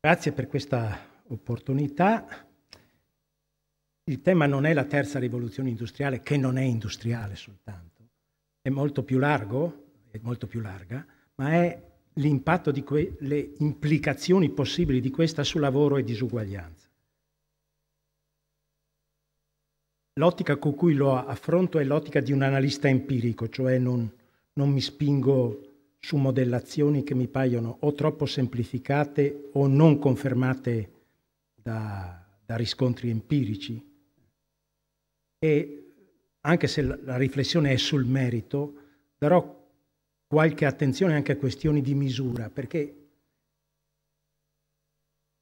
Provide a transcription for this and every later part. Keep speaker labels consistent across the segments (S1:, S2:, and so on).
S1: Grazie per questa opportunità. Il tema non è la terza rivoluzione industriale, che non è industriale soltanto, è molto più largo, è molto più larga, ma è l'impatto di le implicazioni possibili di questa su lavoro e disuguaglianza. L'ottica con cui lo affronto è l'ottica di un analista empirico, cioè non mi spingo su modellazioni che mi paiono o troppo semplificate o non confermate da riscontri empirici. E anche se la riflessione è sul merito, darò qualche attenzione anche a questioni di misura, perché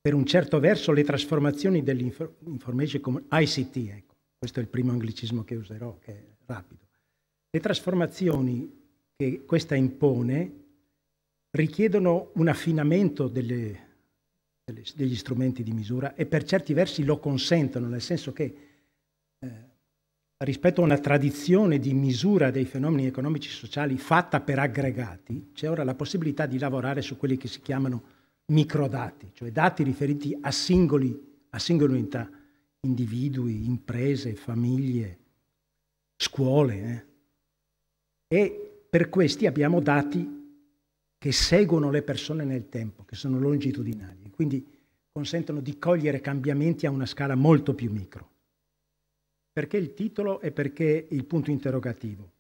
S1: per un certo verso le trasformazioni dell'information come ICT, ecco, questo è il primo anglicismo che userò, che è rapido. Le trasformazioni che questa impone richiedono un affinamento degli strumenti di misura e per certi versi lo consentono, nel senso che rispetto a una tradizione di misura dei fenomeni economici e sociali fatta per aggregati, c'è ora la possibilità di lavorare su quelli che si chiamano microdati, cioè dati riferiti a singole unità, individui, imprese, famiglie, scuole. E per questi abbiamo dati che seguono le persone nel tempo, che sono longitudinali, quindi consentono di cogliere cambiamenti a una scala molto più micro. Perché il titolo e perché il punto interrogativo?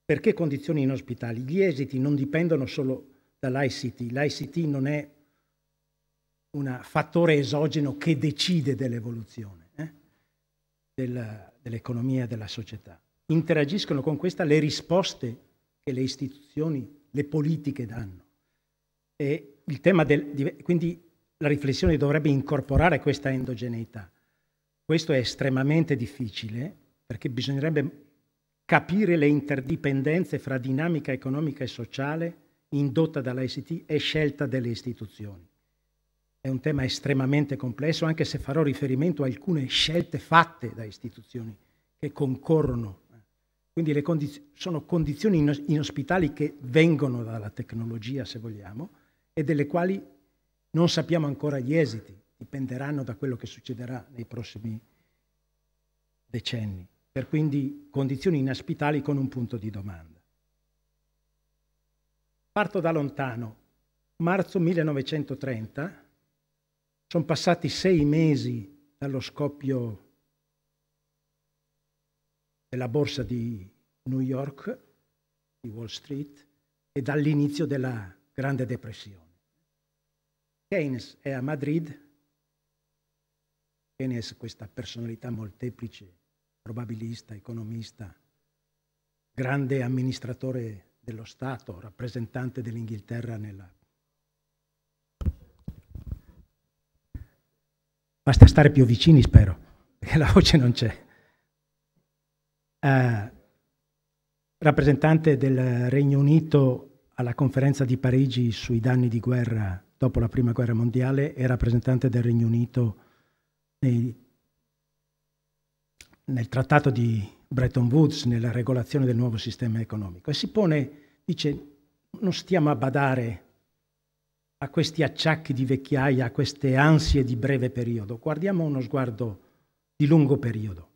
S1: Perché condizioni inospitali? Gli esiti non dipendono solo dall'ICT. L'ICT non è un fattore esogeno che decide dell'evoluzione dell'economia e della società. Interagiscono con questa le risposte che le istituzioni, le politiche danno. E il tema quindi la riflessione dovrebbe incorporare questa endogeneità. Questo è estremamente difficile perché bisognerebbe capire le interdipendenze fra dinamica economica e sociale indotta dall'ICT e scelta delle istituzioni. È un tema estremamente complesso, anche se farò riferimento a alcune scelte fatte da istituzioni che concorrono. Quindi sono condizioni inospitali che vengono dalla tecnologia, se vogliamo, e delle quali non sappiamo ancora gli esiti, dipenderanno da quello che succederà nei prossimi decenni. Per quindi condizioni inospitali con un punto di domanda. Parto da lontano. Marzo 1930, sono passati 6 mesi dallo scoppio della borsa di New York, di Wall Street, e dall'inizio della Grande Depressione. Keynes è a Madrid. Keynes, questa personalità molteplice, probabilista, economista, grande amministratore dello Stato, rappresentante dell'Inghilterra nella... Basta stare più vicini, spero, perché la voce non c'è. Rappresentante del Regno Unito alla conferenza di Parigi sui danni di guerra dopo la Prima Guerra Mondiale e rappresentante del Regno Unito nel trattato di Bretton Woods, nella regolazione del nuovo sistema economico. E si pone, dice, non stiamo a badare a questi acciacchi di vecchiaia, a queste ansie di breve periodo, guardiamo uno sguardo di lungo periodo.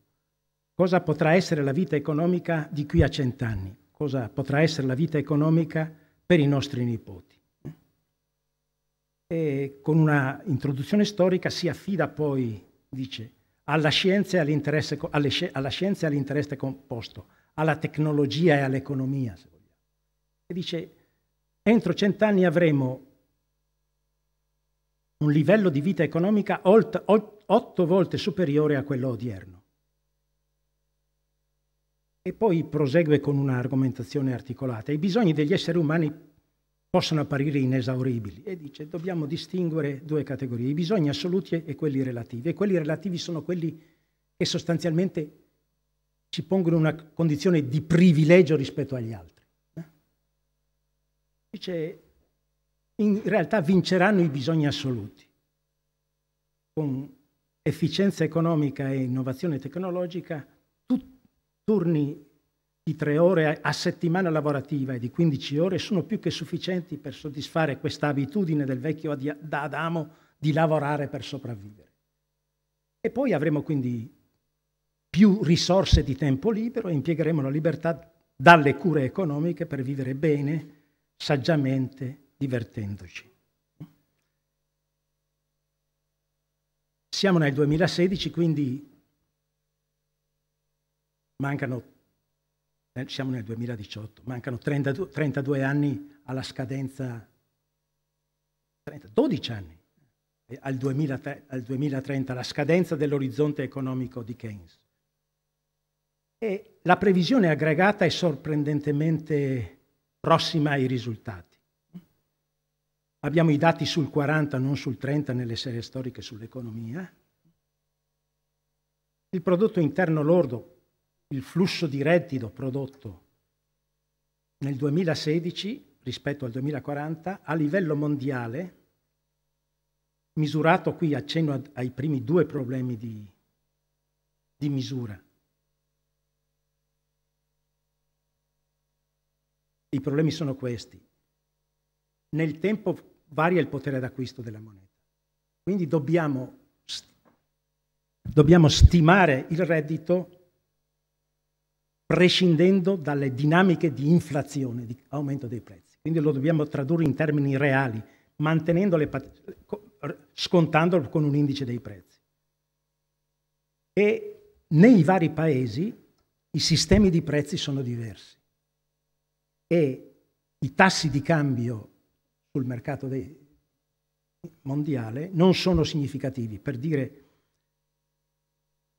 S1: Cosa potrà essere la vita economica di qui a 100 anni? Cosa potrà essere la vita economica per i nostri nipoti? E con una introduzione storica si affida poi, dice, alla scienza e all'interesse composto, alla tecnologia e all'economia, se vogliamo. E dice, entro 100 anni avremo un livello di vita economica 8 volte superiore a quello odierno. E poi prosegue con un'argomentazione articolata. I bisogni degli esseri umani possono apparire inesauribili e dice dobbiamo distinguere 2 categorie, i bisogni assoluti e quelli relativi. E quelli relativi sono quelli che sostanzialmente ci pongono in una condizione di privilegio rispetto agli altri. Dice in realtà vinceranno i bisogni assoluti. Con efficienza economica e innovazione tecnologica turni di 3 ore a settimana lavorativa e di 15 ore sono più che sufficienti per soddisfare questa abitudine del vecchio Adamo di lavorare per sopravvivere. E poi avremo quindi più risorse di tempo libero e impiegheremo la libertà dalle cure economiche per vivere bene, saggiamente, divertendoci. Siamo nel 2016, quindi siamo nel 2018, mancano 32 anni alla scadenza, 12 anni al 2030, la scadenza dell'orizzonte economico di Keynes. E la previsione aggregata è sorprendentemente prossima ai risultati. Abbiamo i dati sul 40, non sul 30 nelle serie storiche sull'economia. Il prodotto interno lordo, il flusso di reddito prodotto nel 2016 rispetto al 2040 a livello mondiale, misurato qui accenno ai primi 2 problemi di misura. I problemi sono questi. Nel tempo varia il potere d'acquisto della moneta. Quindi dobbiamo stimare il reddito prescindendo dalle dinamiche di inflazione, di aumento dei prezzi. Quindi lo dobbiamo tradurre in termini reali, scontandolo con un indice dei prezzi. E nei vari paesi i sistemi di prezzi sono diversi e i tassi di cambio sul mercato mondiale non sono significativi. Per dire,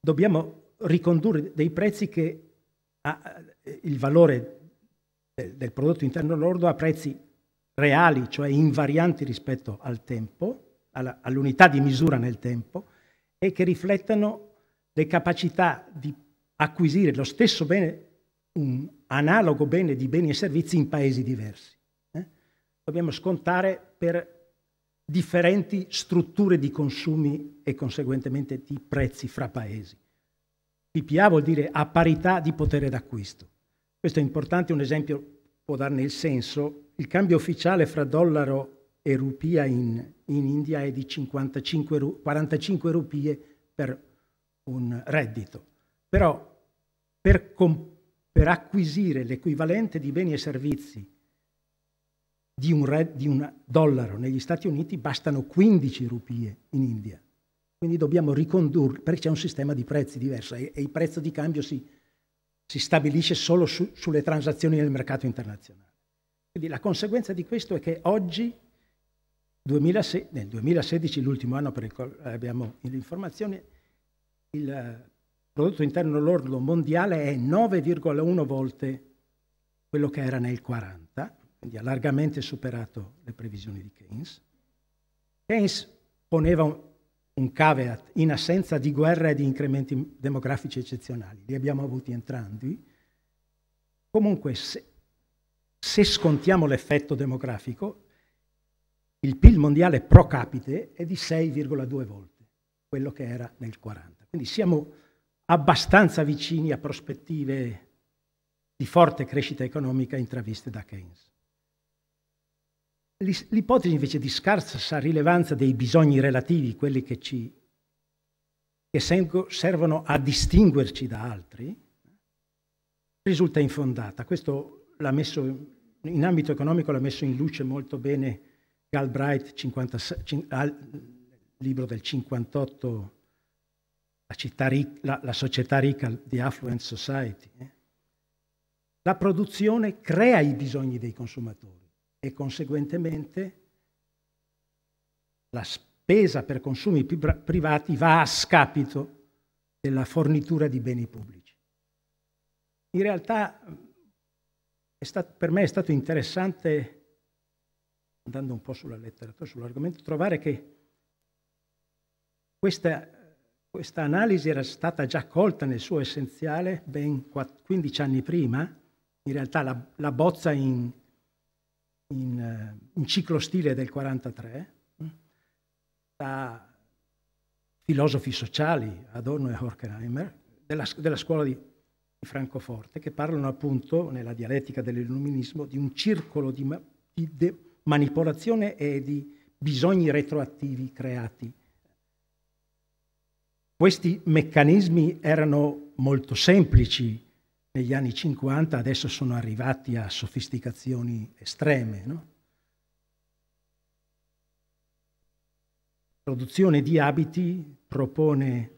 S1: dobbiamo ricondurre dei prezzi che il valore del prodotto interno lordo a prezzi reali, cioè invarianti rispetto al tempo, all'unità di misura nel tempo, e che riflettano le capacità di acquisire lo stesso bene, un analogo bene di beni e servizi in paesi diversi. Dobbiamo scontare per differenti strutture di consumi e conseguentemente di prezzi fra paesi. PPA vuol dire a parità di potere d'acquisto. Questo è importante, un esempio può darne il senso. Il cambio ufficiale fra dollaro e rupia in India è di 45 rupie per un reddito. Però per acquisire l'equivalente di beni e servizi di un dollaro negli Stati Uniti bastano 15 rupie in India. Quindi dobbiamo ricondurre, perché c'è un sistema di prezzi diverso e il prezzo di cambio si stabilisce solo sulle transazioni nel mercato internazionale. Quindi la conseguenza di questo è che oggi, nel 2016, l'ultimo anno per il quale abbiamo l'informazione, il prodotto interno lordo mondiale è 9,1 volte quello che era nel 40, quindi ha largamente superato le previsioni di Keynes. Keynes poneva un caveat: in assenza di guerra e di incrementi demografici eccezionali. Li abbiamo avuti entrambi. Comunque, se scontiamo l'effetto demografico, il PIL mondiale pro capite è di 6,2 volte quello che era nel 40. Quindi siamo abbastanza vicini a prospettive di forte crescita economica intraviste da Keynes. L'ipotesi invece di scarsa rilevanza dei bisogni relativi, quelli che servono a distinguerci da altri, risulta infondata. Questo l'ha messo in ambito economico, l'ha messo in luce molto bene Galbraith al libro del 58, la società ricca, The Affluent Society. La produzione crea i bisogni dei consumatori e conseguentemente la spesa per consumi privati va a scapito della fornitura di beni pubblici. In realtà per me è stato interessante, andando un po' sulla letteratura, sull'argomento, trovare che questa analisi era stata già colta nel suo essenziale ben 15 anni prima. In realtà la bozza in ciclo stile del 43, da filosofi sociali, Adorno e Horkheimer, della scuola di Francoforte, che parlano appunto, nella dialettica dell'illuminismo, di un circolo di manipolazione e di bisogni retroattivi creati. Questi meccanismi erano molto semplici negli anni 50, adesso sono arrivati a sofisticazioni estreme, no? Produzione di abiti propone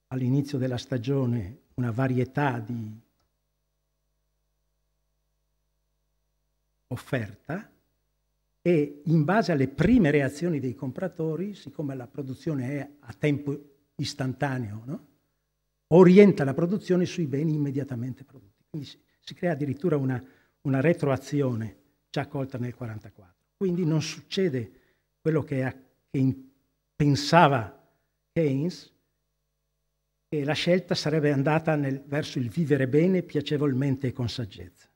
S1: all'inizio della stagione una varietà di offerta e in base alle prime reazioni dei compratori, siccome la produzione è a tempo istantaneo, no? Orienta la produzione sui beni immediatamente prodotti. Quindi si crea addirittura una retroazione già colta nel 1944. Quindi non succede quello che pensava Keynes, che la scelta sarebbe andata verso il vivere bene piacevolmente e con saggezza.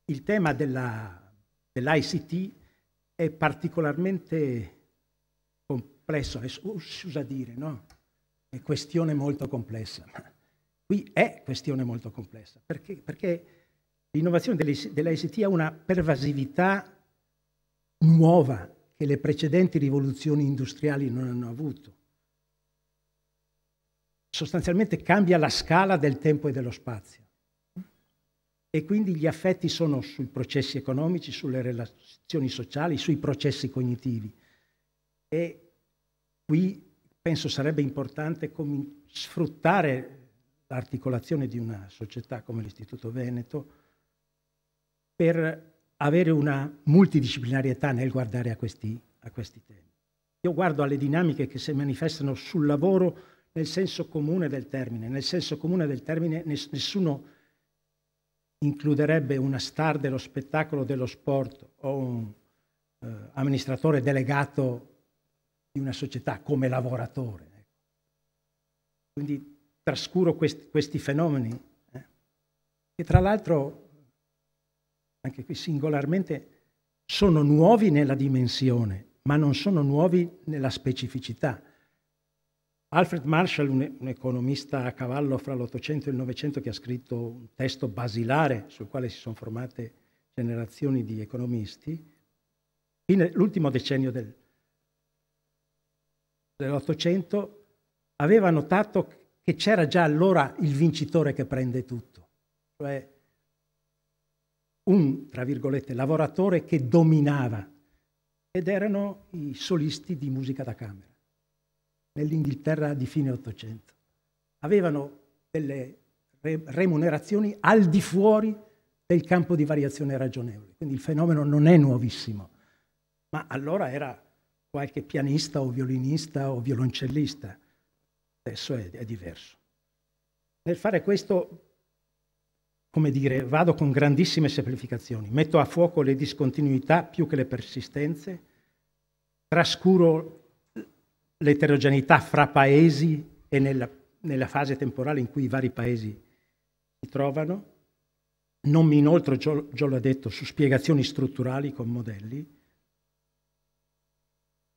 S1: Il tema dell'ICT è particolarmente complesso, si usa dire, no? È questione molto complessa. Qui è questione molto complessa, perché l'innovazione dell'ICT ha una pervasività nuova che le precedenti rivoluzioni industriali non hanno avuto. Sostanzialmente cambia la scala del tempo e dello spazio. E quindi gli affetti sono sui processi economici, sulle relazioni sociali, sui processi cognitivi. E qui penso sarebbe importante sfruttare l'articolazione di una società come l'Istituto Veneto per avere una multidisciplinarietà nel guardare a questi temi. Io guardo alle dinamiche che si manifestano sul lavoro nel senso comune del termine. Nel senso comune del termine nessuno includerebbe una star dello spettacolo, dello sport o un amministratore delegato di una società come lavoratore. Quindi trascuro questi fenomeni, che tra l'altro anche qui singolarmente sono nuovi nella dimensione, ma non sono nuovi nella specificità. Alfred Marshall, un economista a cavallo fra l'Ottocento e il Novecento, che ha scritto un testo basilare sul quale si sono formate generazioni di economisti, l'ultimo decennio dell'Ottocento, aveva notato che c'era già allora il vincitore che prende tutto, cioè un, tra virgolette, lavoratore che dominava, ed erano i solisti di musica da camera nell'Inghilterra di fine Ottocento. Avevano delle remunerazioni al di fuori del campo di variazione ragionevole. Quindi il fenomeno non è nuovissimo, ma allora era qualche pianista o violinista o violoncellista. Adesso è diverso. Nel fare questo, come dire, vado con grandissime semplificazioni. Metto a fuoco le discontinuità più che le persistenze, trascuro l'eterogeneità fra paesi e nella fase temporale in cui i vari paesi si trovano. Non mi inoltro, già l'ho detto, su spiegazioni strutturali con modelli.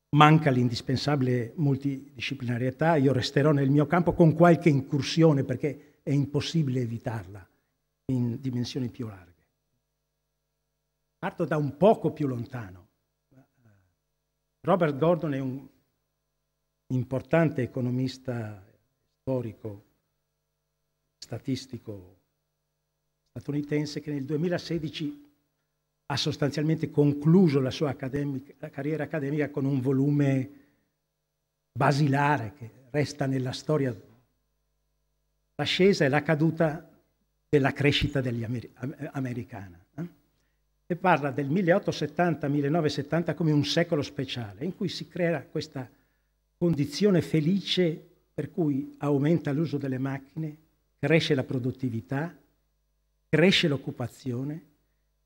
S1: Manca l'indispensabile multidisciplinarietà. Io resterò nel mio campo con qualche incursione, perché è impossibile evitarla in dimensioni più larghe. Parto da un poco più lontano. Robert Gordon è un importante economista storico, statistico statunitense, che nel 2016 ha sostanzialmente concluso la sua carriera accademica con un volume basilare che resta nella storia: l'ascesa e la caduta della crescita americana. E parla del 1870-1970 come un secolo speciale, in cui si crea questa condizione felice per cui aumenta l'uso delle macchine, cresce la produttività, cresce l'occupazione,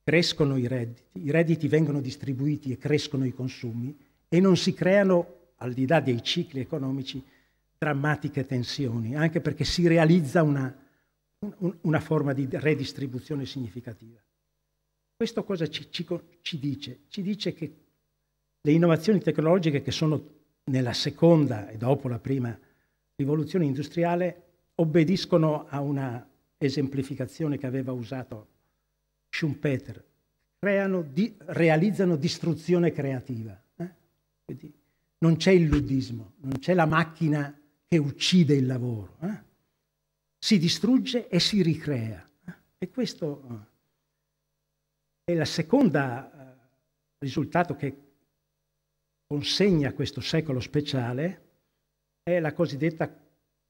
S1: crescono i redditi vengono distribuiti e crescono i consumi, e non si creano, al di là dei cicli economici, drammatiche tensioni, anche perché si realizza una forma di redistribuzione significativa. Questo cosa ci dice? Ci dice che le innovazioni tecnologiche, che sono nella seconda e dopo la prima rivoluzione industriale obbediscono a una esemplificazione che aveva usato Schumpeter, realizzano distruzione creativa. Quindi non c'è il luddismo, non c'è la macchina che uccide il lavoro. Si distrugge e si ricrea. E questo è il secondo risultato che consegna questo secolo speciale, è la cosiddetta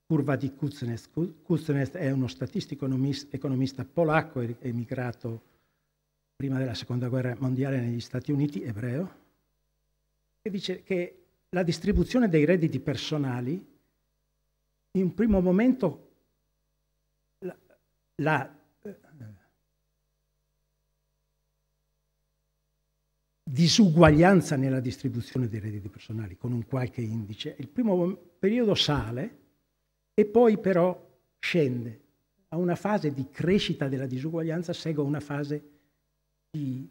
S1: curva di Kuznets. Kuznets è uno statistico economista polacco, emigrato prima della Seconda Guerra Mondiale negli Stati Uniti, ebreo, che dice che la distribuzione dei redditi personali in un primo momento la disuguaglianza nella distribuzione dei redditi personali con un qualche indice, il primo periodo sale e poi però scende. A una fase di crescita della disuguaglianza segue una fase di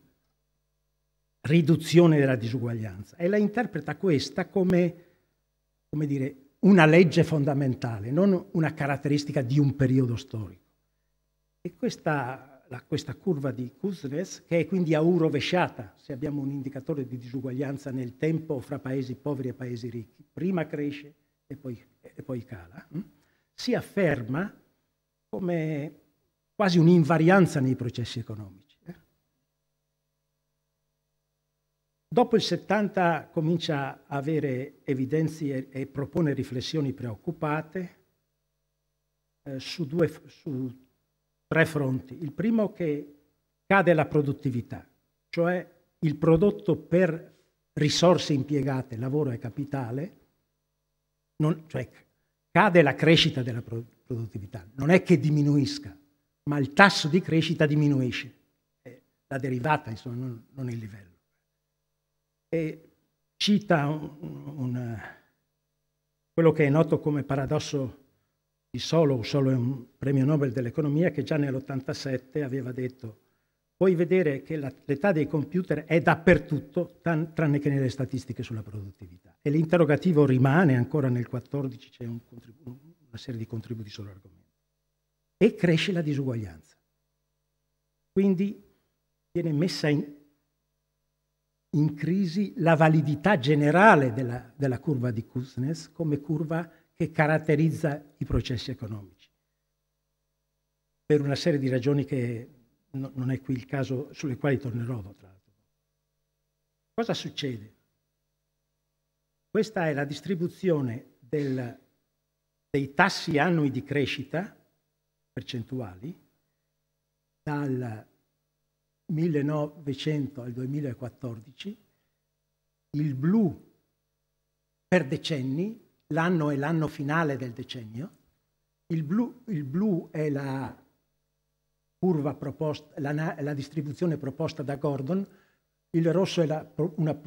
S1: riduzione della disuguaglianza e la interpreta questa come dire, una legge fondamentale, non una caratteristica di un periodo storico. E questa curva di Kuznets, che è quindi a U rovesciata, se abbiamo un indicatore di disuguaglianza nel tempo fra paesi poveri e paesi ricchi, prima cresce e poi cala, si afferma come quasi un'invarianza nei processi economici. Dopo il 70 comincia a avere evidenze e propone riflessioni preoccupate su tre fronti. Il primo, che cade la produttività, cioè il prodotto per risorse impiegate, lavoro e capitale, cioè cade la crescita della produttività. Non è che diminuisca, ma il tasso di crescita diminuisce. La derivata, insomma, non il livello. E cita quello che è noto come paradosso di Solow è un premio Nobel dell'economia che già nell'87 aveva detto: puoi vedere che l'età dei computer è dappertutto, tranne che nelle statistiche sulla produttività. E l'interrogativo rimane, ancora nel 14 c'è una serie di contributi sull'argomento. E cresce la disuguaglianza. Quindi viene messa in crisi la validità generale della curva di Kuznets come curva che caratterizza i processi economici. Per una serie di ragioni che non è qui il caso, sulle quali tornerò tra l'altro. Cosa succede? Questa è la distribuzione dei tassi annui di crescita percentuali dal 1900 al 2014, il blu per decenni, l'anno è l'anno finale del decennio, il blu è la curva proposta, la distribuzione proposta da Gordon, il rosso è una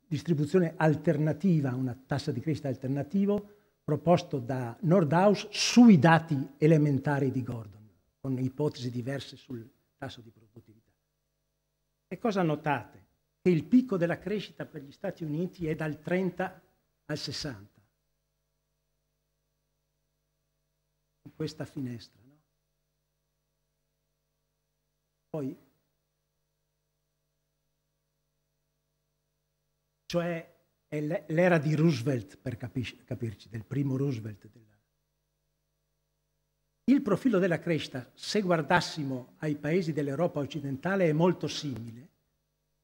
S1: distribuzione alternativa, una tassa di crescita alternativo proposto da Nordhaus sui dati elementari di Gordon, con ipotesi diverse sul tasso di produttività. E cosa notate? Che il picco della crescita per gli Stati Uniti è dal 30 al 60. In questa finestra. No? Poi, cioè è l'era di Roosevelt, per capirci, del primo Roosevelt. Il profilo della crescita, se guardassimo ai paesi dell'Europa occidentale, è molto simile,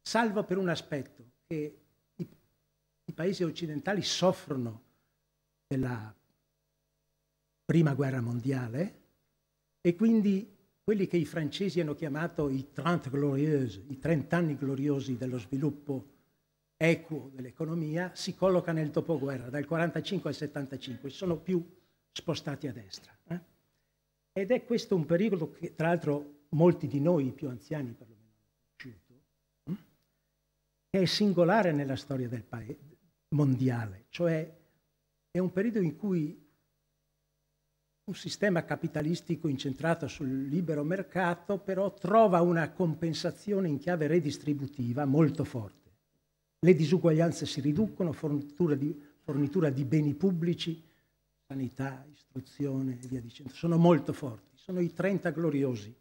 S1: salvo per un aspetto, che i paesi occidentali soffrono della Prima Guerra Mondiale e quindi quelli che i francesi hanno chiamato i 30 glorieux, i 30 anni gloriosi dello sviluppo equo dell'economia, si collocano nel dopoguerra, dal 45 al 75, sono più spostati a destra. Ed è questo un pericolo che, tra l'altro, molti di noi, i più anziani perlomeno, hanno conosciuto, che è singolare nella storia del paese mondiale, cioè è un periodo in cui un sistema capitalistico incentrato sul libero mercato però trova una compensazione in chiave redistributiva molto forte. Le disuguaglianze si riducono, fornitura di beni pubblici sanità, istruzione e via dicendo. Sono molto forti, sono i 30 gloriosi.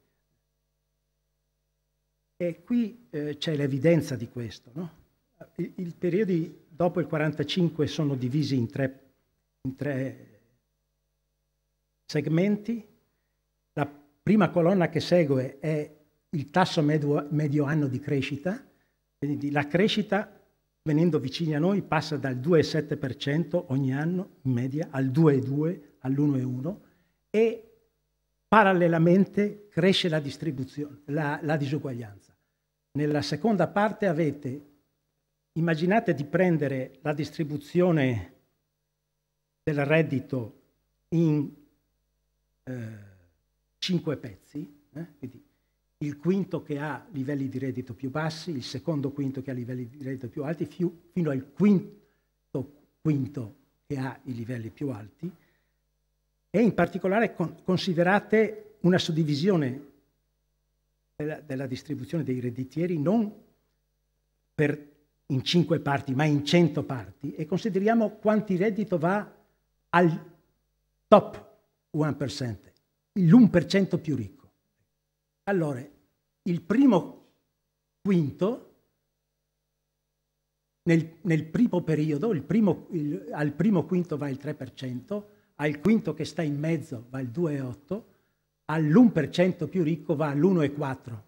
S1: E qui c'è l'evidenza di questo, no? I periodi dopo il 45 sono divisi in tre segmenti. La prima colonna che segue è il tasso medio anno di crescita, quindi la crescita venendo vicini a noi passa dal 2,7% ogni anno in media al 2,2%, all'1,1% e parallelamente cresce la distribuzione, la disuguaglianza. Nella seconda parte immaginate di prendere la distribuzione del reddito in 5 pezzi, quindi il quinto che ha livelli di reddito più bassi, il secondo quinto che ha livelli di reddito più alti, fino al quinto che ha i livelli più alti, e in particolare considerate una suddivisione della distribuzione dei redditieri non in 5 parti, ma in 100 parti, e consideriamo quanti reddito va al top 1%, l'1% più ricco. Allora, il primo quinto, nel primo periodo, al primo quinto va il 3%, al quinto che sta in mezzo va il 2,8%, all'1% più ricco va all'1,4%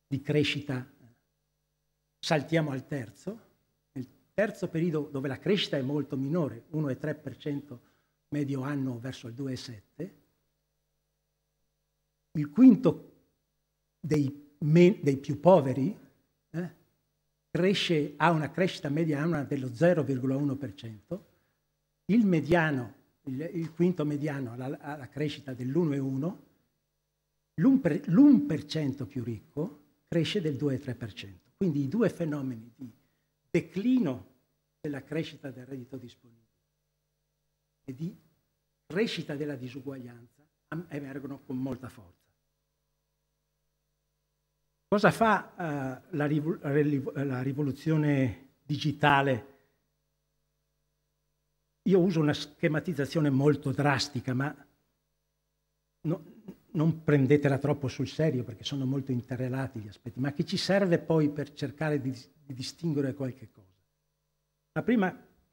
S1: di crescita. Saltiamo al terzo. Nel terzo periodo, dove la crescita è molto minore, 1,3% medio anno verso il 2,7%, il quinto dei più poveri ha una crescita media annua dello 0,1%, il mediano, il quinto mediano ha la crescita dell'1,1%, l'1% più ricco cresce del 2,3%. Quindi i due fenomeni di declino della crescita del reddito disponibile e di crescita della disuguaglianza emergono con molta forza. Cosa fa la rivoluzione digitale? Io uso una schematizzazione molto drastica, ma non prendetela troppo sul serio perché sono molto interrelati gli aspetti, ma che ci serve poi per cercare di distinguere qualche cosa.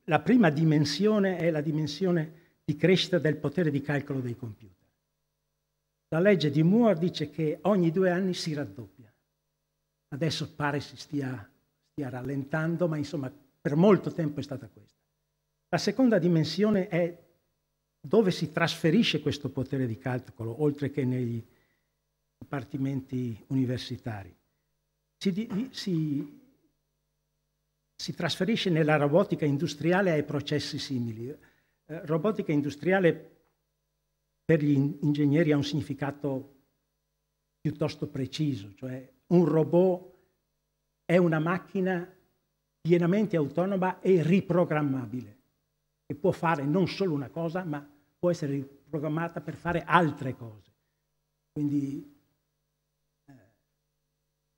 S1: La prima dimensione è la dimensione di crescita del potere di calcolo dei computer. La legge di Moore dice che ogni 2 anni si raddoppia. Adesso pare si stia rallentando, ma insomma per molto tempo è stata questa. La seconda dimensione è dove si trasferisce questo potere di calcolo, oltre che negli dipartimenti universitari. Si trasferisce nella robotica industriale ai processi simili. Robotica industriale per gli ingegneri ha un significato piuttosto preciso, cioè un robot è una macchina pienamente autonoma e riprogrammabile, che può fare non solo una cosa, ma può essere riprogrammata per fare altre cose. Quindi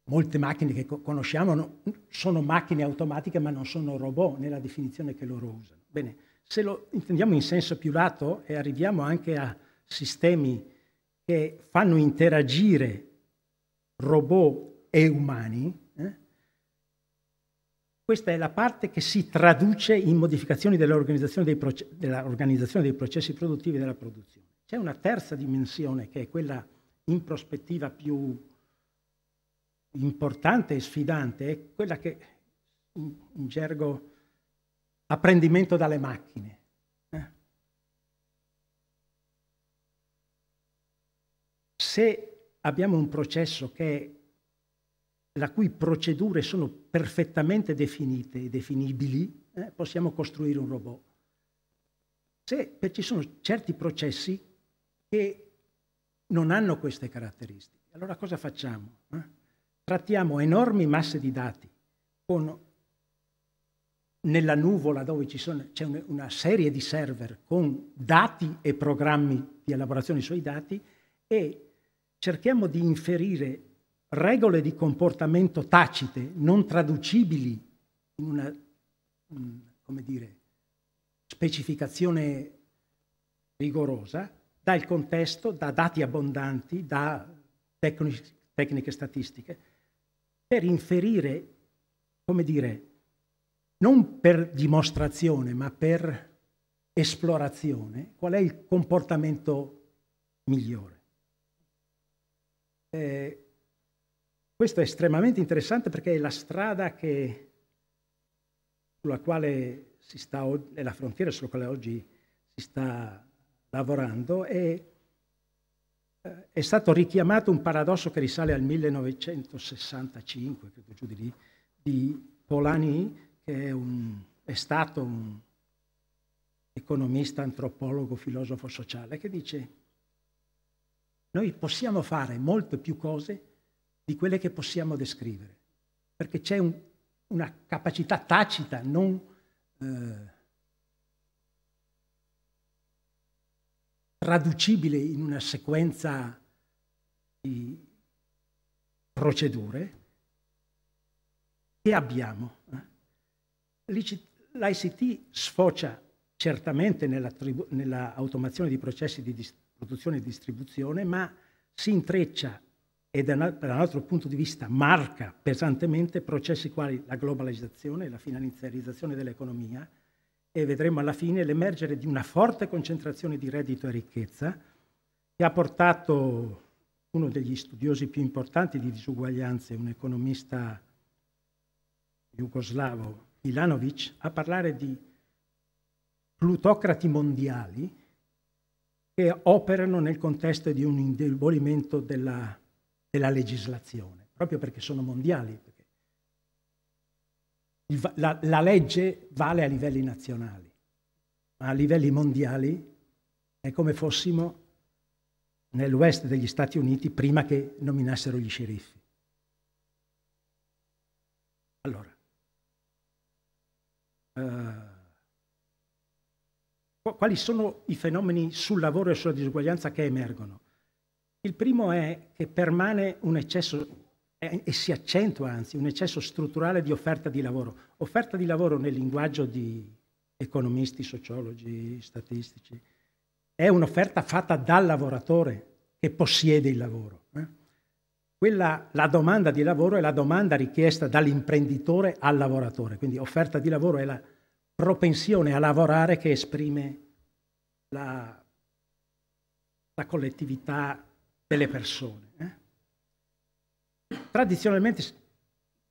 S1: molte macchine che conosciamo sono macchine automatiche, ma non sono robot nella definizione che loro usano. Bene, se lo intendiamo in senso più lato e arriviamo anche a sistemi che fanno interagire robot e umani, questa è la parte che si traduce in modificazioni dell'organizzazione dei processi produttivi e della produzione. C'è una terza dimensione che è quella in prospettiva più importante e sfidante, è quella che in gergo apprendimento dalle macchine. Se abbiamo un processo la cui procedure sono perfettamente definite e definibili, possiamo costruire un robot. Ci sono certi processi che non hanno queste caratteristiche. Allora cosa facciamo? Trattiamo enormi masse di dati nella nuvola dove c'è una serie di server con dati e programmi di elaborazione sui dati e cerchiamo di inferire regole di comportamento tacite, non traducibili in una, come dire, specificazione rigorosa, dal contesto, da dati abbondanti, da tecniche statistiche, per inferire, come dire, non per dimostrazione, ma per esplorazione, qual è il comportamento migliore. Questo è estremamente interessante perché è la strada sulla quale si sta, è la frontiera sulla quale oggi si sta lavorando, e è stato richiamato un paradosso che risale al 1965, credo giù di lì, di Polanyi, che è stato un economista, antropologo, filosofo sociale, che dice: noi possiamo fare molte più cose di quelle che possiamo descrivere, perché c'è una capacità tacita, non traducibile in una sequenza di procedure, che abbiamo. L'ICT sfocia certamente nella automazione di processi di produzione e distribuzione, ma si intreccia e da un altro punto di vista marca pesantemente processi quali la globalizzazione, la finanziarizzazione dell'economia, e vedremo alla fine l'emergere di una forte concentrazione di reddito e ricchezza che ha portato uno degli studiosi più importanti di disuguaglianze, un economista jugoslavo, Milanovic, a parlare di plutocrati mondiali che operano nel contesto di un indebolimento della legislazione, proprio perché sono mondiali. Perché la legge vale a livelli nazionali, ma a livelli mondiali è come fossimo nel West degli Stati Uniti prima che nominassero gli sceriffi. Allora, quali sono i fenomeni sul lavoro e sulla disuguaglianza che emergono? Il primo è che permane un eccesso, e si accentua anzi, un eccesso strutturale di offerta di lavoro. Offerta di lavoro nel linguaggio di economisti, sociologi, statistici, è un'offerta fatta dal lavoratore che possiede il lavoro. La domanda di lavoro è la domanda richiesta dall'imprenditore al lavoratore, quindi offerta di lavoro è la propensione a lavorare che esprime la collettività delle persone. Tradizionalmente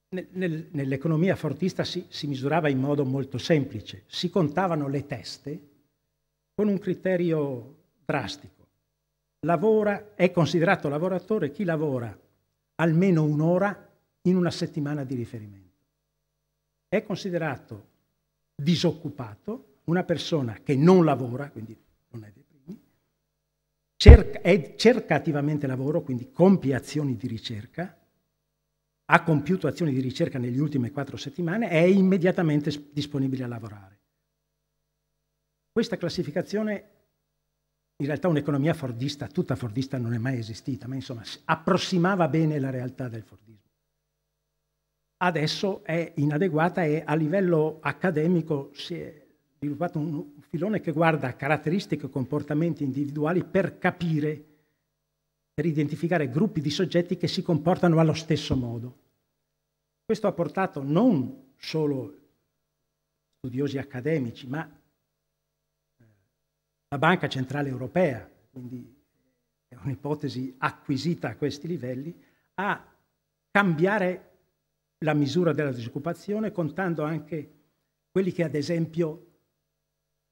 S1: nell'economia fordista si misurava in modo molto semplice, si contavano le teste con un criterio drastico. È considerato lavoratore chi lavora almeno un'ora in una settimana di riferimento. È considerato disoccupato una persona che non lavora, quindi non è dei primi, cerca attivamente lavoro, quindi compie azioni di ricerca, ha compiuto azioni di ricerca negli ultime 4 settimane e è immediatamente disponibile a lavorare. Questa classificazione, in realtà un'economia fordista, tutta fordista non è mai esistita, ma insomma approssimava bene la realtà del fordismo. Adesso è inadeguata e a livello accademico si è sviluppato un filone che guarda caratteristiche e comportamenti individuali per capire, per identificare gruppi di soggetti che si comportano allo stesso modo. Questo ha portato non solo studiosi accademici, ma la Banca Centrale Europea, quindi è un'ipotesi acquisita a questi livelli, a cambiare la misura della disoccupazione, contando anche quelli che ad esempio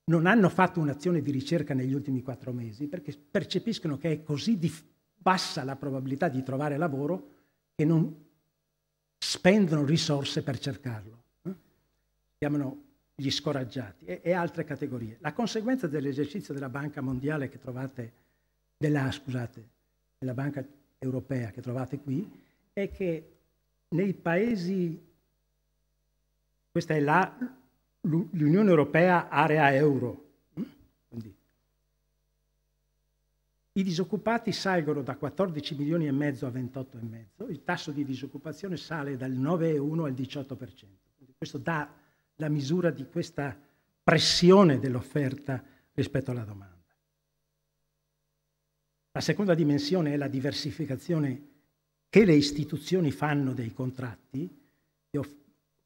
S1: non hanno fatto un'azione di ricerca negli ultimi 4 mesi, perché percepiscono che è così bassa la probabilità di trovare lavoro che non spendono risorse per cercarlo. Chiamano gli scoraggiati e altre categorie. La conseguenza dell'esercizio della Banca Mondiale che trovate, della Banca Europea che trovate qui, è che nei paesi, questa è l'Unione Europea area euro, quindi i disoccupati salgono da 14 milioni e mezzo a 28 e mezzo, il tasso di disoccupazione sale dal 9,1 al 18%. Quindi questo dà la misura di questa pressione dell'offerta rispetto alla domanda. La seconda dimensione è la diversificazione che le istituzioni fanno dei contratti.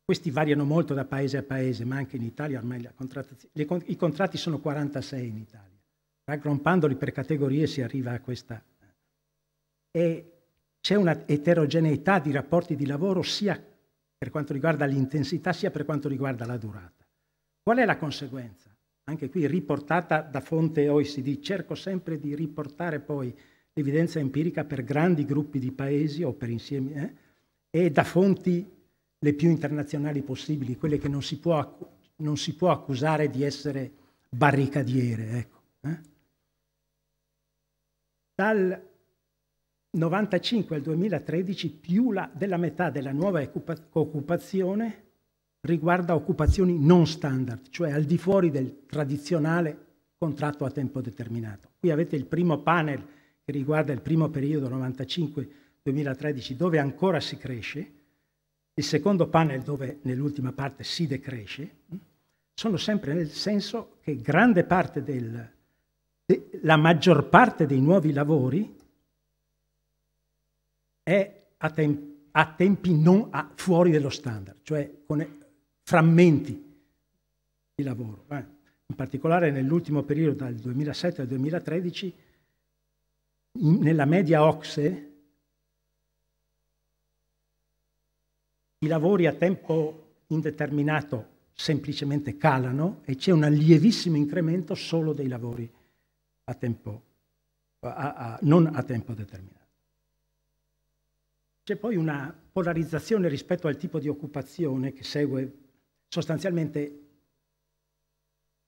S1: Questi variano molto da paese a paese, ma anche in Italia ormai i contratti sono 46 in Italia. Raggruppandoli per categorie si arriva a questa. E c'è una eterogeneità di rapporti di lavoro sia per quanto riguarda l'intensità sia per quanto riguarda la durata. Qual è la conseguenza? Anche qui riportata da fonte OECD. Cerco sempre di riportare poi l'evidenza empirica per grandi gruppi di paesi o per insiemi e da fonti le più internazionali possibili, quelle che non si può accusare di essere barricadiere. Ecco. Dal 95 al 2013 più della metà della nuova occupazione riguarda occupazioni non standard, cioè al di fuori del tradizionale contratto a tempo determinato. Qui avete il primo panel che riguarda il primo periodo 95-2013 dove ancora si cresce, il secondo panel dove nell'ultima parte si decresce. Sono sempre nel senso che grande parte la maggior parte dei nuovi lavori è a tempi non fuori dello standard, cioè con frammenti di lavoro. In particolare nell'ultimo periodo dal 2007 al 2013 nella media OCSE i lavori a tempo indeterminato semplicemente calano e c'è un lievissimo incremento solo dei lavori a tempo, non a tempo determinato. C'è poi una polarizzazione rispetto al tipo di occupazione che segue sostanzialmente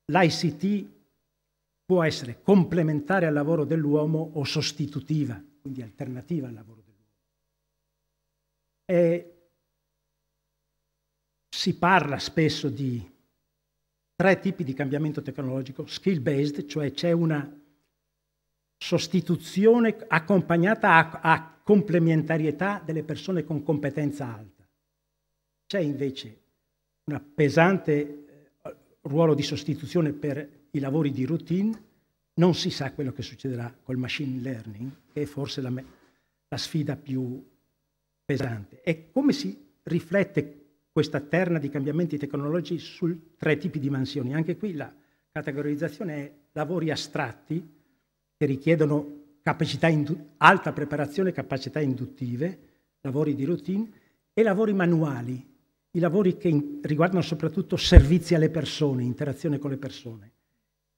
S1: l'ICT può essere complementare al lavoro dell'uomo o sostitutiva, quindi alternativa al lavoro dell'uomo. Si parla spesso di 3 tipi di cambiamento tecnologico: skill-based, cioè c'è una sostituzione accompagnata a complementarietà delle persone con competenza alta. C'è invece un pesante ruolo di sostituzione per i lavori di routine. Non si sa quello che succederà col machine learning, che è forse la sfida più pesante. E come si riflette questa terna di cambiamenti tecnologici su 3 tipi di mansioni? Anche qui la categorizzazione è lavori astratti che richiedono alta preparazione, capacità induttive, lavori di routine, e lavori manuali, i lavori che riguardano soprattutto servizi alle persone, interazione con le persone.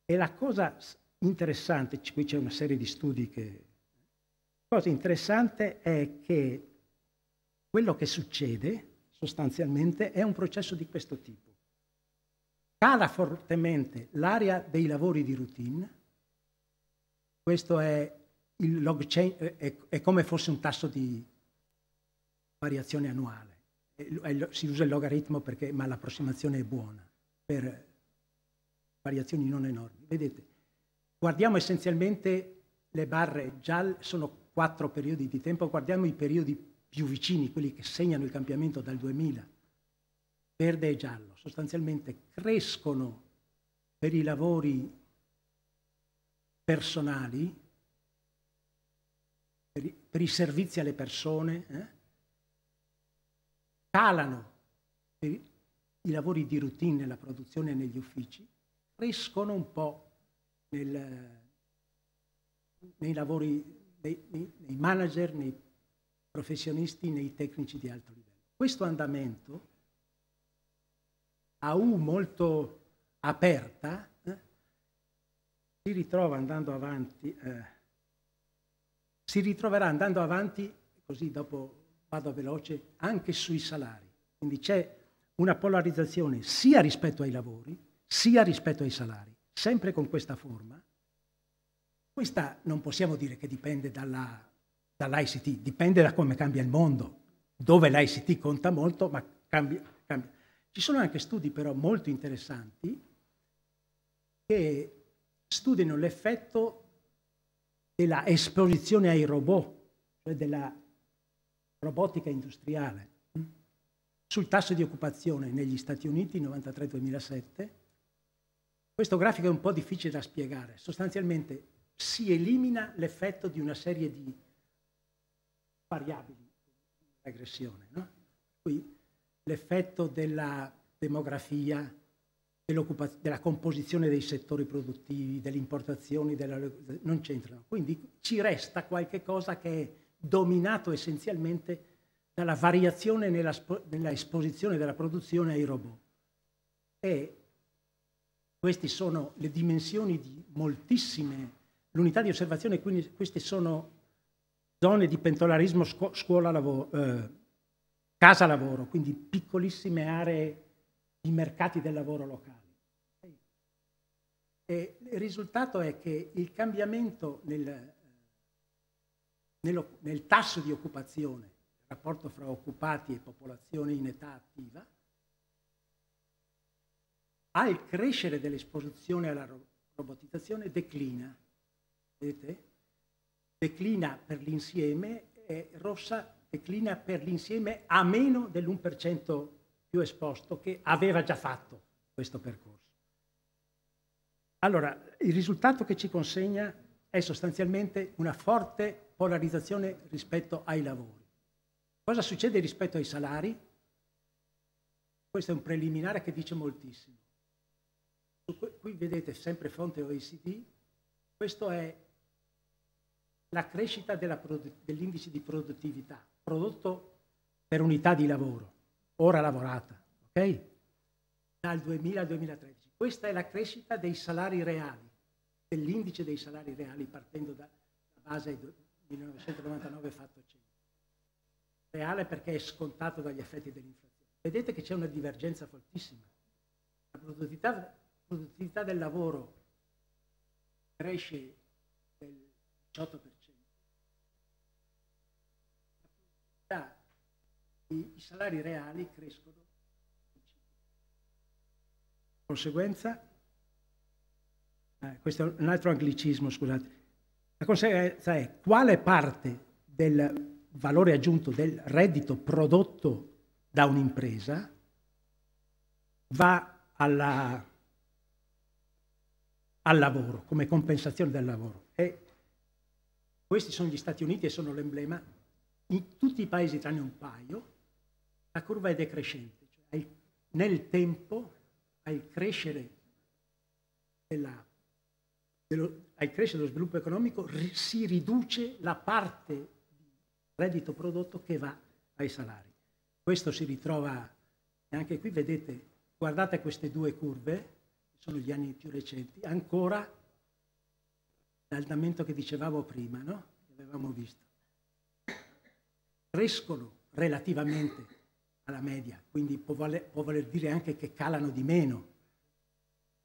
S1: E la cosa interessante, qui c'è una serie di studi la cosa interessante è che quello che succede sostanzialmente è un processo di questo tipo. Cala fortemente l'area dei lavori di routine. Questo è il log change, è come fosse un tasso di variazione annuale. Si usa il logaritmo ma l'approssimazione è buona per variazioni non enormi. Vedete, guardiamo essenzialmente le barre gialle, sono 4 periodi di tempo, guardiamo i periodi più vicini, quelli che segnano il cambiamento dal 2000, verde e giallo. Sostanzialmente crescono per i lavori personali, per i servizi alle persone, calano per i lavori di routine nella produzione e negli uffici, crescono un po' nei lavori, nei manager, nei professionisti, nei tecnici di alto livello. Questo andamento a U molto aperta si ritroverà andando avanti, così dopo vado veloce, anche sui salari. Quindi c'è una polarizzazione sia rispetto ai lavori, sia rispetto ai salari, sempre con questa forma. Questa non possiamo dire che dipende dall'ICT, dipende da come cambia il mondo, dove l'ICT conta molto, ma cambia. Ci sono anche studi però molto interessanti che studiano l'effetto della esposizione ai robot, cioè della robotica industriale, sul tasso di occupazione negli Stati Uniti 93-2007. Questo grafico è un po' difficile da spiegare. Sostanzialmente si elimina l'effetto di una serie di variabili di regressione, no? Qui l'effetto della demografia, della composizione dei settori produttivi, delle importazioni, non c'entrano. Quindi ci resta qualche cosa che è dominato essenzialmente dalla variazione nella esposizione della produzione ai robot. E queste sono le dimensioni di moltissime, l'unità di osservazione, quindi queste sono zone di pendolarismo casa-lavoro, quindi piccolissime aree di mercati del lavoro locali. E il risultato è che il cambiamento nel tasso di occupazione, il rapporto fra occupati e popolazione in età attiva, al crescere dell'esposizione alla robotizzazione declina. Vedete? Declina per l'insieme, e rossa declina per l'insieme a meno dell'1% più esposto che aveva già fatto questo percorso. Allora, il risultato che ci consegna è sostanzialmente una forte polarizzazione rispetto ai lavori. Cosa succede rispetto ai salari? Questo è un preliminare che dice moltissimo. Qui vedete sempre fonte OECD, questo è la crescita dell'indice di produttività, prodotto per unità di lavoro, ora lavorata, ok? Dal 2000 al 2013. Questa è la crescita dei salari reali, dell'indice dei salari reali, partendo da base 1999 fatto 100. Reale perché è scontato dagli effetti dell'inflazione. Vedete che c'è una divergenza fortissima. La produttività del lavoro cresce del 18%. I salari reali crescono. Di conseguenza, questo è un altro anglicismo, scusate. La conseguenza è quale parte del valore aggiunto del reddito prodotto da un'impresa va al lavoro, come compensazione del lavoro. E questi sono gli Stati Uniti e sono l'emblema. In tutti i paesi, tranne un paio, la curva è decrescente. Cioè nel tempo, al crescere dello sviluppo economico, si riduce la parte di reddito prodotto che va ai salari. Questo si ritrova, e anche qui vedete, guardate queste due curve, sono gli anni più recenti, ancora l'andamento che dicevamo prima, no? Che avevamo visto. Crescono relativamente alla media, quindi può voler dire anche che calano di meno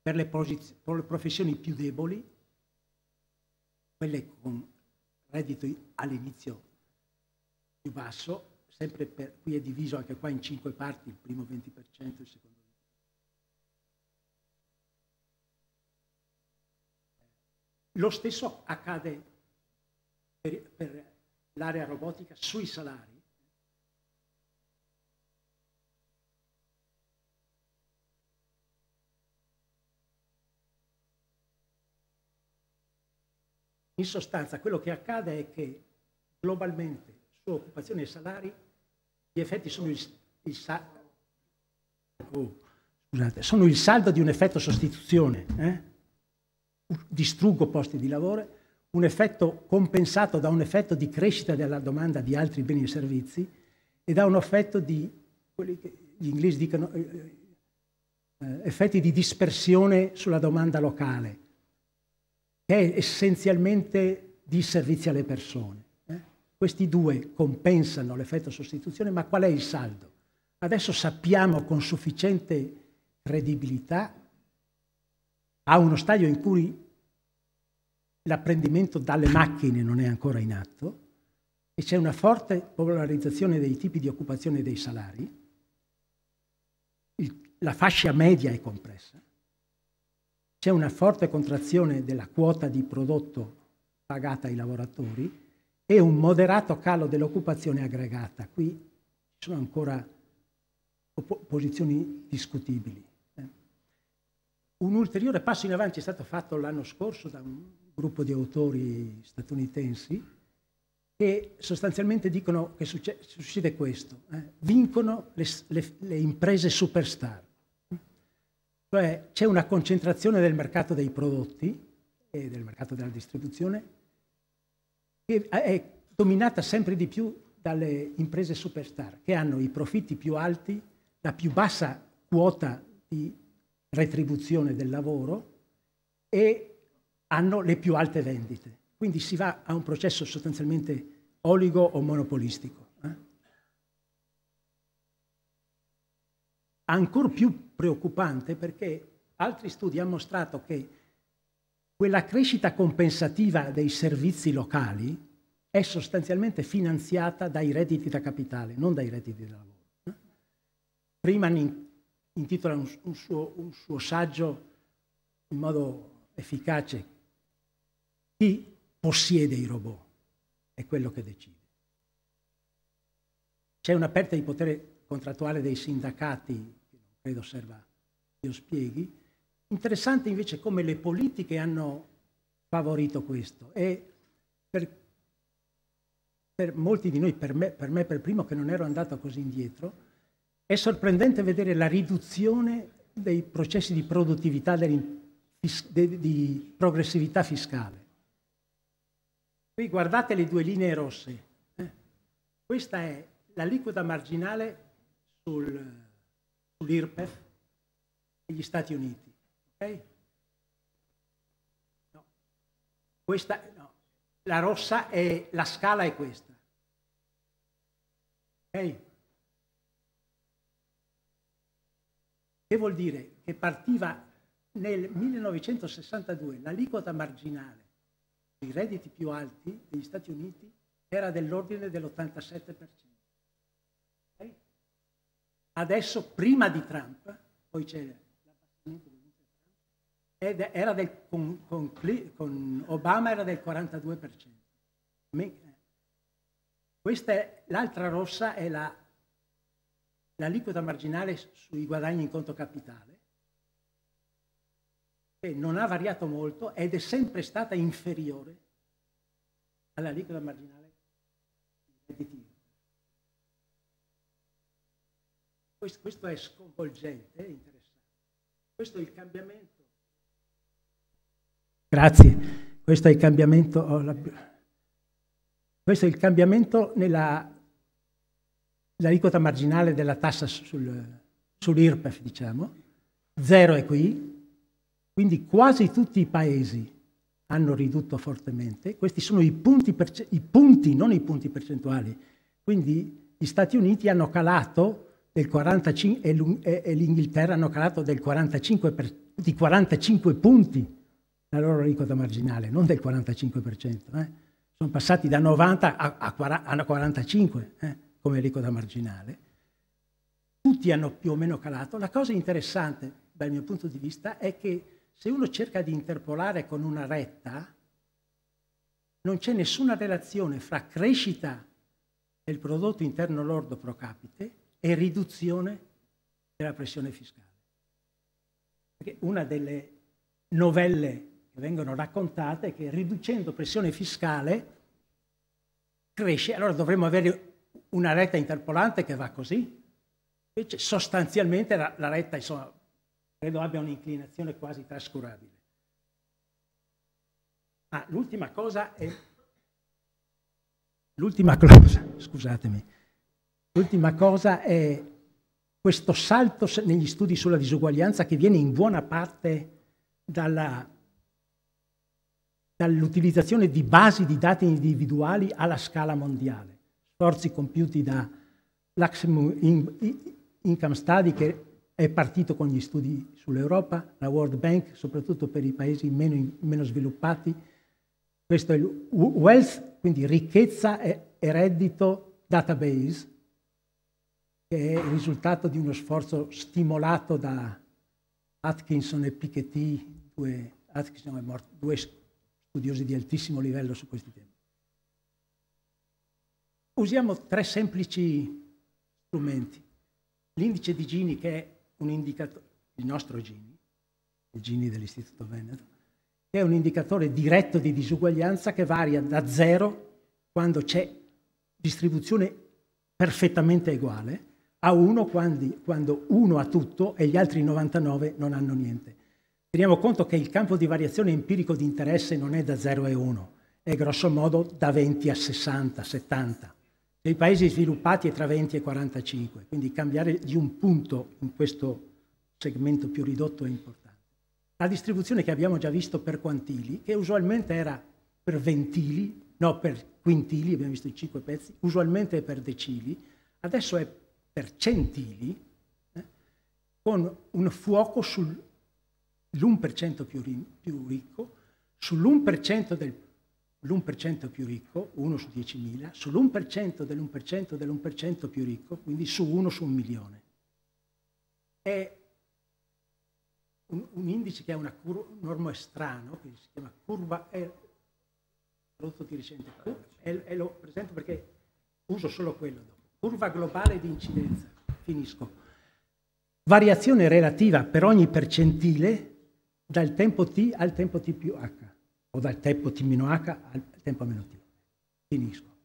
S1: per le professioni più deboli, quelle con reddito all'inizio più basso, sempre qui è diviso anche qua in 5 parti, il primo 20%, il secondo 20%. Lo stesso accade per l'area robotica sui salari. In sostanza, quello che accade è che globalmente su occupazione e salari gli effetti sono sono il saldo di un effetto sostituzione, distruggo posti di lavoro, un effetto compensato da un effetto di crescita della domanda di altri beni e servizi e da un effetto di, quelli che gli inglesi dicono, effetti di dispersione sulla domanda locale, che è essenzialmente di servizi alle persone. Questi due compensano l'effetto sostituzione, ma qual è il saldo? Adesso sappiamo con sufficiente credibilità, a uno stadio in cui l'apprendimento dalle macchine non è ancora in atto, e c'è una forte polarizzazione dei tipi di occupazione dei salari, la fascia media è compressa, c'è una forte contrazione della quota di prodotto pagata ai lavoratori e un moderato calo dell'occupazione aggregata. Qui ci sono ancora posizioni discutibili. Un ulteriore passo in avanti è stato fatto l'anno scorso da un gruppo di autori statunitensi che sostanzialmente dicono che succede questo, vincono le imprese superstar, cioè c'è una concentrazione del mercato dei prodotti e del mercato della distribuzione che è dominata sempre di più dalle imprese superstar, che hanno i profitti più alti, la più bassa quota di retribuzione del lavoro e hanno le più alte vendite. Quindi si va a un processo sostanzialmente oligo o monopolistico. Ancora più preoccupante perché altri studi hanno mostrato che quella crescita compensativa dei servizi locali è sostanzialmente finanziata dai redditi da capitale, non dai redditi da lavoro. Freeman intitola un suo saggio in modo efficace: chi possiede i robot è quello che decide. C'è una perdita di potere contrattuale dei sindacati, che non credo serva che io spieghi. Interessante invece come le politiche hanno favorito questo e per molti di noi, per me per primo che non ero andato così indietro, è sorprendente vedere la riduzione dei processi di produttività, di progressività fiscale. Qui guardate le due linee rosse. Questa è l'aliquota marginale sull'IRPEF degli Stati Uniti. Okay? No. Questa, no. La rossa è la scala è questa. Okay? Che vuol dire? Che partiva nel 1962 l'aliquota marginale dei redditi più alti degli Stati Uniti era dell'ordine dell'87%. Okay? Adesso, prima di Trump, poi c'è l'abbassamento di Trump, era con Obama era del 42%. Questa è l'altra rossa, è l'aliquota marginale sui guadagni in conto capitale, che non ha variato molto ed è sempre stata inferiore all'aliquota marginale redditivo. Questo è sconvolgente, è interessante. Questo è il cambiamento. Grazie. Questo è il cambiamento. Questo è il cambiamento nell'aliquota marginale della tassa sull'IRPEF, diciamo. 0 è qui. Quindi quasi tutti i paesi hanno ridotto fortemente. Questi sono i punti, non i punti percentuali. Quindi gli Stati Uniti hanno calato del 45 e l'Inghilterra hanno calato di 45 punti la loro aliquota marginale, non del 45%. Sono passati da 90 a 45 come aliquota marginale. Tutti hanno più o meno calato. La cosa interessante dal mio punto di vista è che se uno cerca di interpolare con una retta, non c'è nessuna relazione fra crescita del prodotto interno lordo pro capite e riduzione della pressione fiscale. Perché una delle novelle che vengono raccontate è che riducendo pressione fiscale cresce, allora dovremmo avere una retta interpolante che va così. Invece sostanzialmente la retta, insomma, credo abbia un'inclinazione quasi trascurabile. L'ultima cosa, è questo salto negli studi sulla disuguaglianza che viene in buona parte dall'utilizzazione di basi di dati individuali alla scala mondiale. Sforzi compiuti da Income Study, che è partito con gli studi sull'Europa, la World Bank, soprattutto per i paesi meno sviluppati. Questo è il Wealth, quindi ricchezza e reddito database, che è il risultato di uno sforzo stimolato da Atkinson e Piketty, due studiosi di altissimo livello su questi temi. Usiamo 3 semplici strumenti. L'indice di Gini, che è un indicatore, il nostro Gini, il Gini dell'Istituto Veneto, che è un indicatore diretto di disuguaglianza che varia da 0, quando c'è distribuzione perfettamente uguale, a 1 quando 1 ha tutto e gli altri 99 non hanno niente. Teniamo conto che il campo di variazione empirico di interesse non è da 0 a 1, è grosso modo da 20 a 60, 70. Nei paesi sviluppati è tra 20 e 45, quindi cambiare di un punto in questo segmento più ridotto è importante. La distribuzione che abbiamo già visto per quantili, che usualmente era per ventili, no, per quintili, abbiamo visto i 5 pezzi, usualmente è per decili, adesso è per centili, con un fuoco sull'1% più ricco, sull'1% dell'1% più ricco, 1 su 10.000, sull'1% dell'1% dell'1% più ricco, quindi su 1 su 1 milione. È un indice che ha un norma strano, che si chiama curva, è prodotto di recente, e lo presento perché uso solo quello dopo. Curva globale di incidenza, finisco. Variazione relativa per ogni percentile dal tempo t al tempo t più h, o dal tempo t meno h al tempo meno t. Finisco.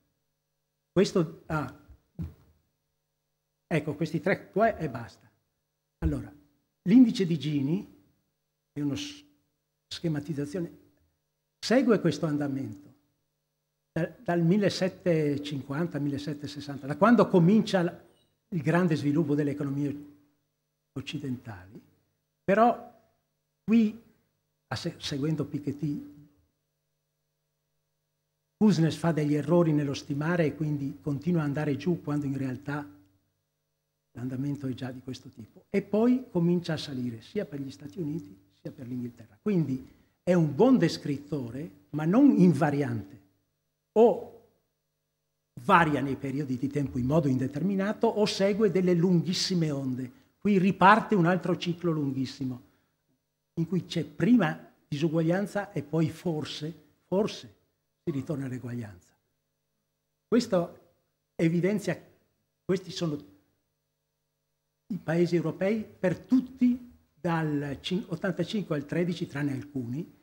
S1: Questo, ecco, questi 3 qua e basta. Allora, l'indice di Gini è una schematizzazione, segue questo andamento dal 1750-1760, da quando comincia il grande sviluppo delle economie occidentali, però qui, seguendo Piketty, Kuznets fa degli errori nello stimare e quindi continua ad andare giù quando in realtà l'andamento è già di questo tipo, e poi comincia a salire sia per gli Stati Uniti sia per l'Inghilterra. Quindi è un buon descrittore, ma non invariante. O varia nei periodi di tempo in modo indeterminato o segue delle lunghissime onde. Qui riparte un altro ciclo lunghissimo, in cui c'è prima disuguaglianza e poi forse si ritorna all'eguaglianza. Questo evidenzia, questi sono i paesi europei per tutti dal 85 al 13, tranne alcuni,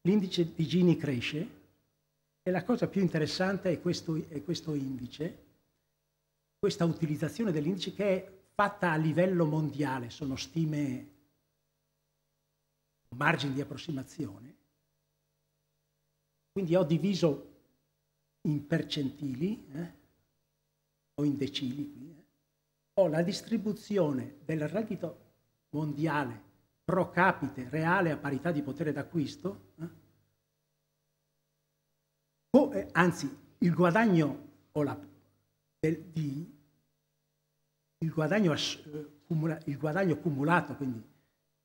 S1: l'indice di Gini cresce e la cosa più interessante è questo indice, questa utilizzazione dell'indice che è fatta a livello mondiale, sono stime, margini di approssimazione, quindi ho diviso in percentili o in decili qui, ho la distribuzione del reddito mondiale pro capite reale a parità di potere d'acquisto, anzi il guadagno cumulato, quindi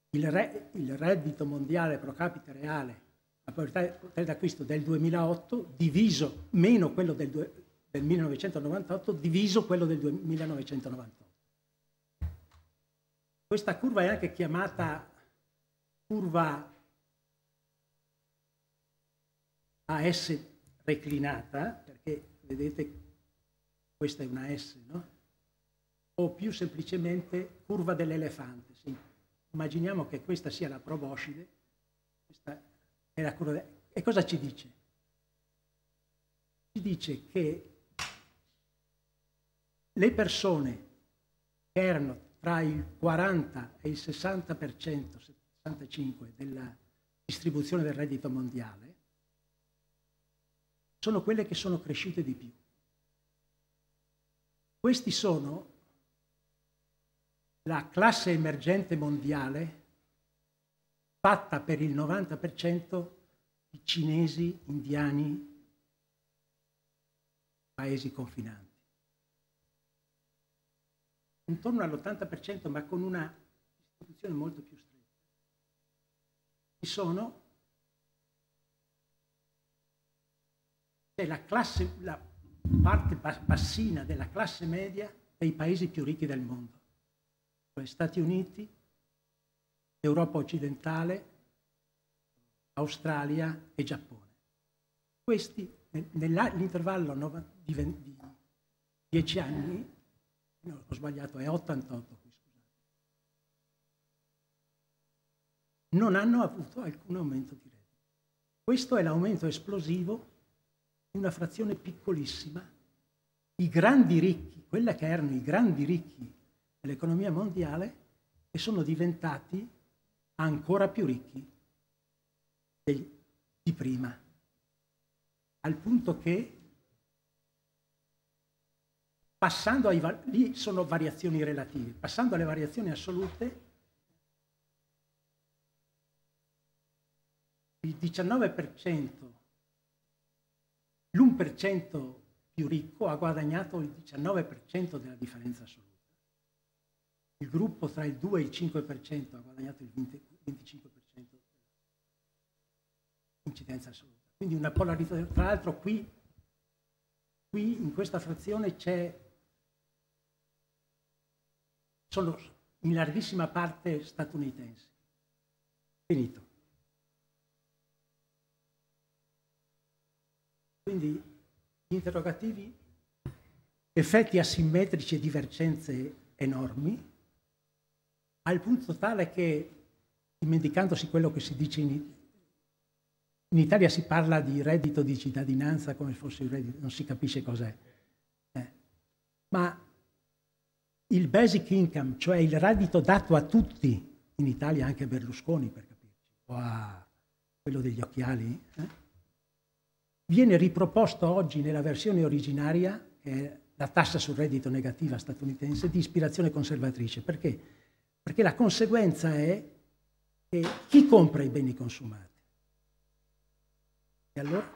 S1: il reddito mondiale pro capite reale a parità di potere d'acquisto del 2008 diviso meno quello del 1998 diviso quello del 1998. Questa curva è anche chiamata curva AS reclinata, perché vedete questa è una S, no? O più semplicemente curva dell'elefante. Sì. Immaginiamo che questa sia la proboscide, questa è la curva. E cosa ci dice? Ci dice che le persone che erano tra il 40 e il 60%, 65% della distribuzione del reddito mondiale, sono quelle che sono cresciute di più. Questi sono la classe emergente mondiale fatta per il 90% di cinesi, indiani, paesi confinanti. Intorno all'80%, ma con una distribuzione molto più stretta. Ci sono la parte bassina della classe media dei paesi più ricchi del mondo, cioè Stati Uniti, Europa occidentale, Australia e Giappone. Questi, nell'intervallo di 10 anni, no, ho sbagliato, è 88 qui, scusate, non hanno avuto alcun aumento di reddito. Questo è l'aumento esplosivo di una frazione piccolissima. I grandi ricchi, quella che erano i grandi ricchi dell'economia mondiale, che sono diventati ancora più ricchi di prima, al punto che passando lì sono variazioni relative, passando alle variazioni assolute, il 19%, l'1% più ricco ha guadagnato il 19% della differenza assoluta. Il gruppo tra il 2 e il 5% ha guadagnato il 25% dell'incidenza assoluta. Quindi una polarizzazione. Tra l'altro qui in questa frazione sono in larghissima parte statunitensi. Finito. Quindi gli interrogativi, effetti asimmetrici e divergenze enormi, al punto tale che, dimenticandosi quello che si dice in Italia, si parla di reddito di cittadinanza come fosse un reddito, non si capisce cos'è. Ma il basic income, cioè il reddito dato a tutti, in Italia anche a Berlusconi per capirci, o a quello degli occhiali, viene riproposto oggi nella versione originaria, che è la tassa sul reddito negativa statunitense, di ispirazione conservatrice. Perché? Perché la conseguenza è che chi compra i beni consumati? E allora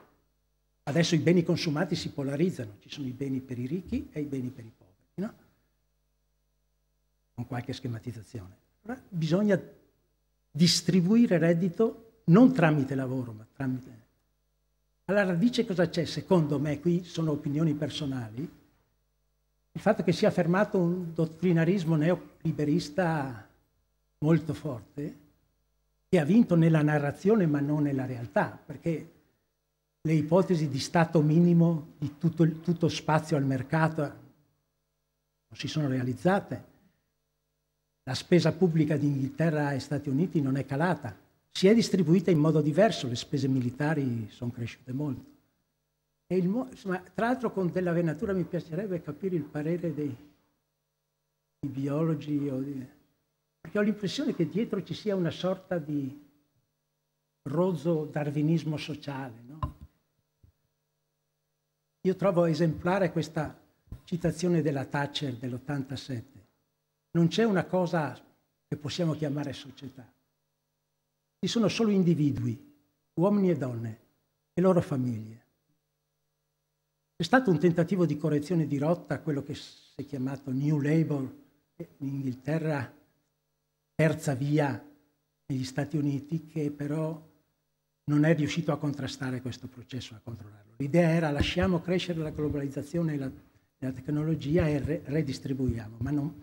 S1: adesso i beni consumati si polarizzano, ci sono i beni per i ricchi e i beni per i poveri, no? Con qualche schematizzazione. Allora, bisogna distribuire reddito non tramite lavoro, ma tramite... Alla radice cosa c'è? Secondo me, qui sono opinioni personali, il fatto che sia affermato un dottrinarismo neoliberista molto forte, che ha vinto nella narrazione ma non nella realtà, perché le ipotesi di stato minimo di tutto spazio al mercato non si sono realizzate. La spesa pubblica di Inghilterra e Stati Uniti non è calata. Si è distribuita in modo diverso, le spese militari sono cresciute molto. E insomma, tra l'altro con della venatura mi piacerebbe capire il parere dei biologi, perché ho l'impressione che dietro ci sia una sorta di rozzo darwinismo sociale, no? Io trovo esemplare questa citazione della Thatcher dell'87. Non c'è una cosa che possiamo chiamare società. Ci sono solo individui, uomini e donne, e loro famiglie. C'è stato un tentativo di correzione di rotta, quello che si è chiamato New Labour in Inghilterra, terza via negli Stati Uniti, che però non è riuscito a contrastare questo processo, a controllarlo. L'idea era lasciamo crescere la globalizzazione e la tecnologia e redistribuiamo, ma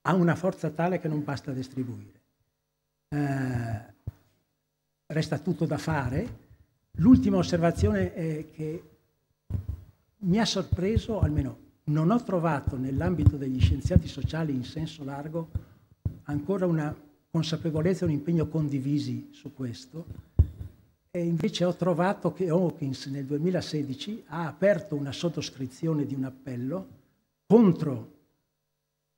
S1: ha una forza tale che non basta distribuire. Resta tutto da fare. L'ultima osservazione è che mi ha sorpreso, almeno non ho trovato nell'ambito degli scienziati sociali in senso largo ancora una consapevolezza e un impegno condivisi su questo, e invece ho trovato che Hawkins nel 2016 ha aperto una sottoscrizione di un appello contro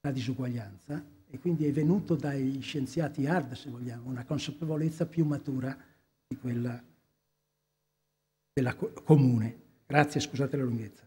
S1: la disuguaglianza, e quindi è venuto dai scienziati hard, se vogliamo, una consapevolezza più matura di quella della comune. Grazie, scusate la lunghezza.